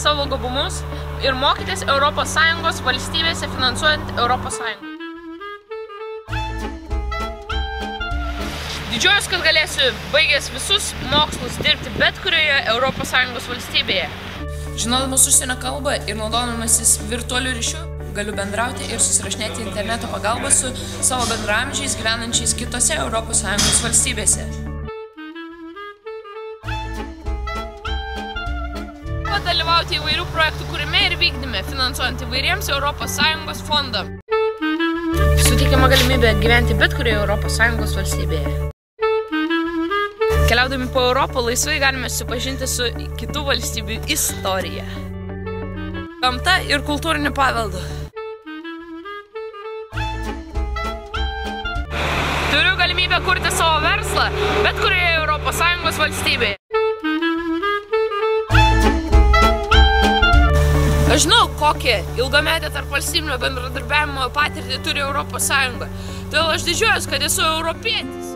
savo gabumus ir mokytis ES valstybėse finansuojant ES. Didžiuojuosi, kad galėsiu baigęs visus mokslus dirbti bet kurioje ES valstybėje. Žinodamas užsienio kalbą ir naudodamasis virtualiu ryšiu, galiu bendrauti ir susirašinėti interneto pagalba su savo bendraamžiais gyvenančiais kitose ES valstybėse. Dalyvauti įvairių projektų kūrime ir vykdyme, finansuojant įvairiems ES fondams. Suteikiama galimybė gyventi bet kurioje ES valstybėje. Keliaudami po Europą laisvai galime susipažinti su kitų valstybių istorija, gamta ir kultūriniu paveldu. Turiu galimybę kurti savo verslą bet kurioje ES valstybėje. Aš žinau, kokią ilgametę tarpvalstybinio bendradarbiavimo patirtį turi ES. Todėl aš didžiuojuosi, kad esu europietis.